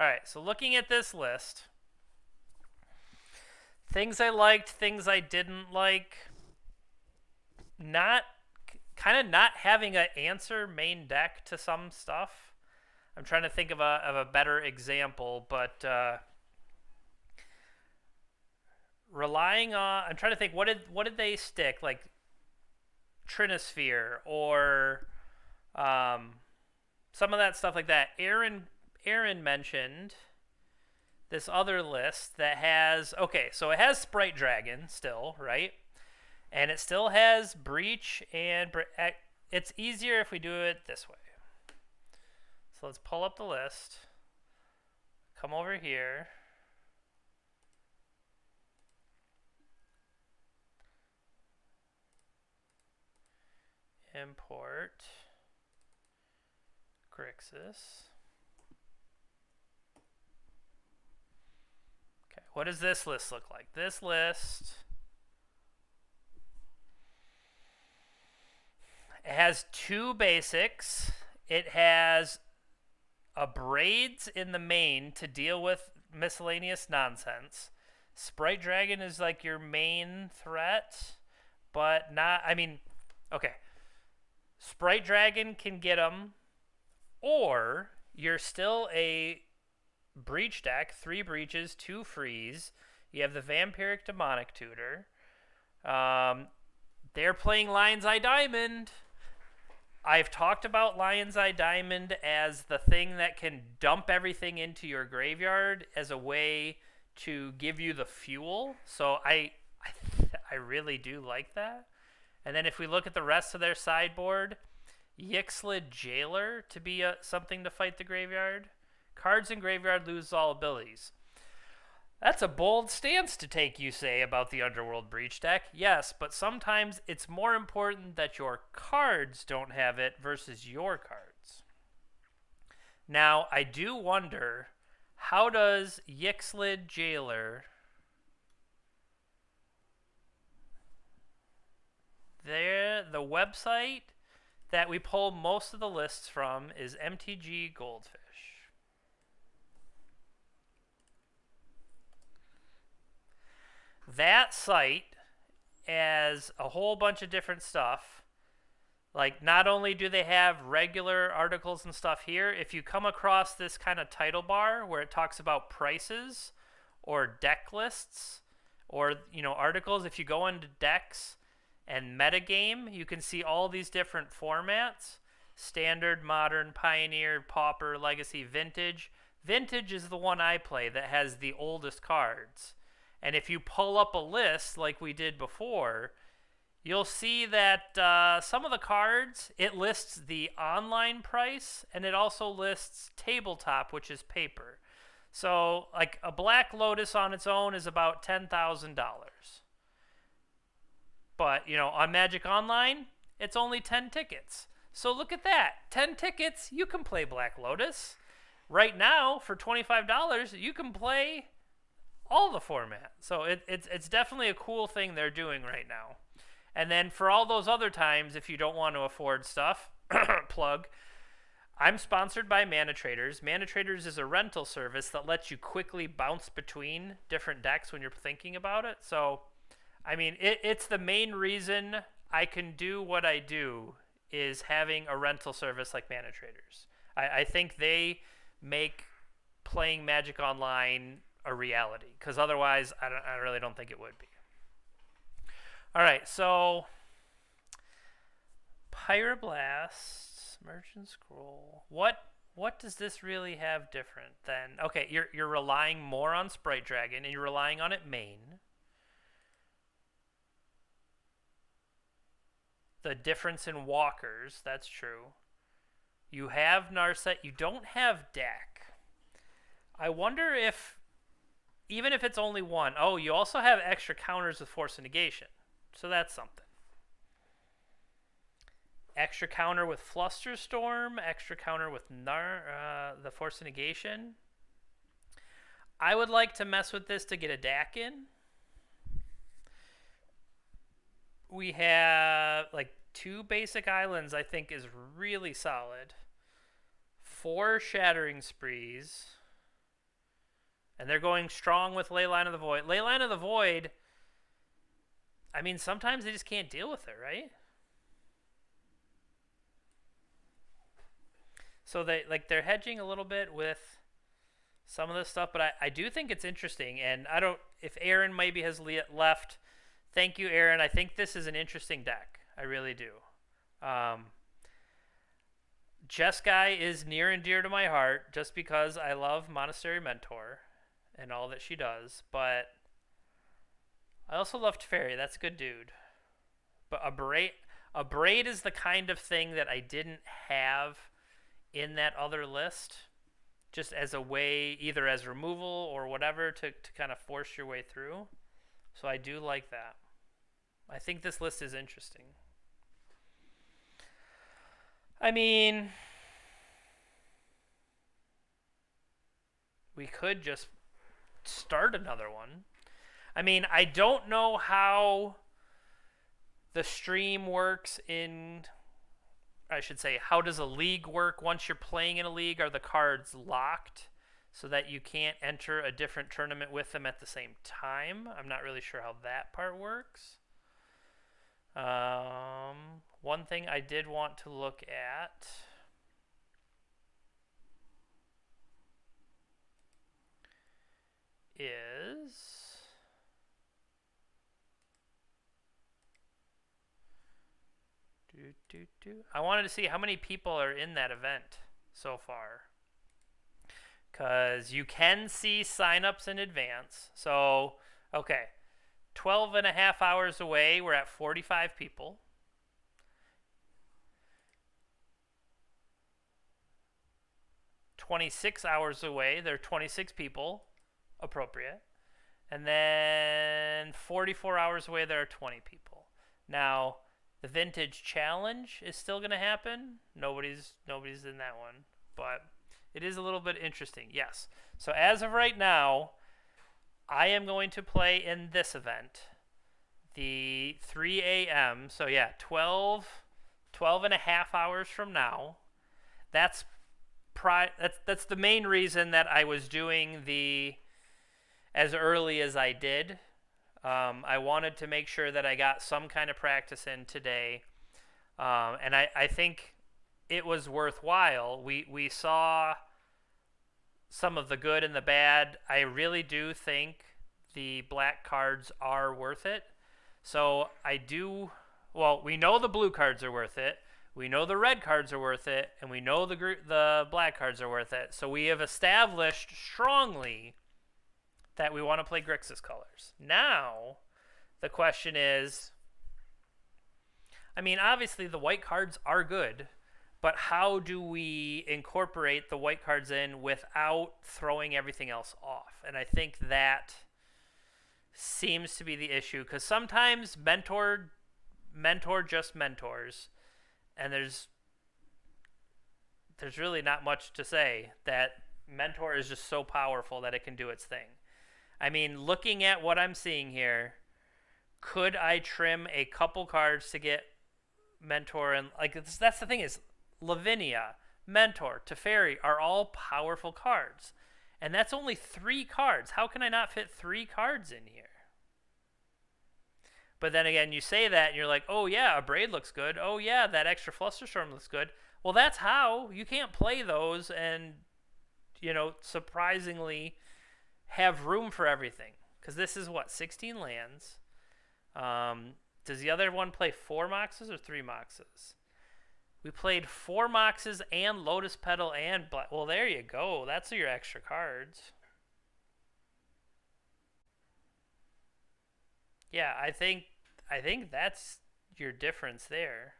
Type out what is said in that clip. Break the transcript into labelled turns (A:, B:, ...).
A: All right, so looking at this list, things I liked, things I didn't like, not kind of not having an answer main deck to some stuff. I'm trying to think of a better example, but relying on I'm trying to think what did they stick like Trinisphere or um, some of that stuff like that. Aaron mentioned this other list that has okay, so it has Sprite Dragon still, right? And it still has Breach and it's easier if we do it this way. So let's pull up the list. Come over here. Import Grixis. Okay, what does this list look like? This list it has two basics. It has a Braids in the main to deal with miscellaneous nonsense. Sprite Dragon is like your main threat, but not. I mean, okay. Sprite Dragon can get them, or you're still a Breach deck, 3 breaches, 2 freeze. You have the Vampiric Demonic Tutor. They're playing Lion's Eye Diamond. I've talked about Lion's Eye Diamond as the thing that can dump everything into your graveyard as a way to give you the fuel. So I really do like that. And then if we look at the rest of their sideboard, Yixlid Jailer to be something to fight the graveyard. Cards in graveyard lose all abilities. That's a bold stance to take, you say, about the Underworld Breach deck. Yes, but sometimes it's more important that your cards don't have it versus your cards. Now, I do wonder, how does Yixlid Jailer... the website that we pull most of the lists from is MTG Goldfish. That site has a whole bunch of different stuff. Like, not only do they have regular articles and stuff here, if you come across this kind of title bar where it talks about prices or deck lists or, articles, if you go into decks and metagame, you can see all these different formats: standard, modern, pioneer, pauper, legacy, vintage. Vintage is the one I play that has the oldest cards. And if you pull up a list like we did before, you'll see that some of the cards, it lists the online price, and it also lists tabletop, which is paper. So, like, a Black Lotus on its own is about $10,000. But, on Magic Online, it's only 10 tickets. So look at that. 10 tickets, you can play Black Lotus. Right now, for $25, you can play all the format. So it's definitely a cool thing they're doing right now. And then for all those other times, if you don't want to afford stuff, plug, I'm sponsored by Mana Traders. Mana Traders is a rental service that lets you quickly bounce between different decks when you're thinking about it. So, I mean, it's the main reason I can do what I do is having a rental service like Mana Traders. I think they make playing Magic Online a reality, because otherwise I really don't think it would be. All right, so Pyroblast, Merchant Scroll. What does this really have different than? Okay, you're relying more on Sprite Dragon and you're relying on it main. The difference in walkers, that's true. You have Narset, you don't have deck. I wonder if, even if it's only one, oh, you also have extra counters with Force of Negation. So that's something. Extra counter with Flusterstorm, extra counter with the Force of Negation. I would like to mess with this to get a DAC in. We have like 2 basic islands, I think, is really solid. 4 Shattering Sprees. And they're going strong with Leyline of the Void. Leyline of the Void, I mean, sometimes they just can't deal with it, right? So they're hedging a little bit with some of this stuff, but I do think it's interesting. And I don't, if Aaron maybe has left, thank you, Aaron. I think this is an interesting deck. I really do. Jeskai is near and dear to my heart just because I love Monastery Mentor and all that she does, but I also love Teferi. That's a good dude. But a braid is the kind of thing that I didn't have in that other list, just as a way, either as removal or whatever, to kind of force your way through. So I do like that. I think this list is interesting. I mean, we could just start another one. I mean, I don't know how the stream works in, I should say, how does a league work once you're playing in a league? Are the cards locked so that you can't enter a different tournament with them at the same time? I'm not really sure how that part works. One thing I did want to look at is I wanted to see how many people are in that event so far, because you can see signups in advance. So, okay, 12 and a half hours away, we're at 45 people. 26 hours away, there are 26 people, appropriate. And then 44 hours away, there are 20 people. Now, the Vintage Challenge is still going to happen. Nobody's in that one, but it is a little bit interesting. Yes. So as of right now, I am going to play in this event, the 3 a.m. So yeah, 12 and a half hours from now. That's the main reason that I was doing the as early as I did. I wanted to make sure that I got some kind of practice in today, and I think it was worthwhile. We saw some of the good and the bad. I really do think the black cards are worth it. So we know the blue cards are worth it. We know the red cards are worth it, and we know the black cards are worth it. So we have established strongly that we want to play Grixis colors. Now, the question is, I mean, obviously the white cards are good, but how do we incorporate the white cards in without throwing everything else off? And I think that seems to be the issue, because sometimes mentor just mentors, and there's really not much to say. That mentor is just so powerful that it can do its thing. I mean, looking at what I'm seeing here, could I trim a couple cards to get mentor? And that's the thing, is Lavinia, mentor, Teferi are all powerful cards, and that's only 3 cards. How can I not fit 3 cards in here? But then again, you say that and you're like, oh yeah, a braid looks good. Oh yeah, that extra Flusterstorm looks good. Well, that's how you can't play those and, surprisingly have room for everything. Because this is 16 lands. Does the other one play 4 Moxes or 3 Moxes? We played 4 Moxes and Lotus Petal and Black. Well, there you go. That's your extra cards. Yeah, I think that's your difference there.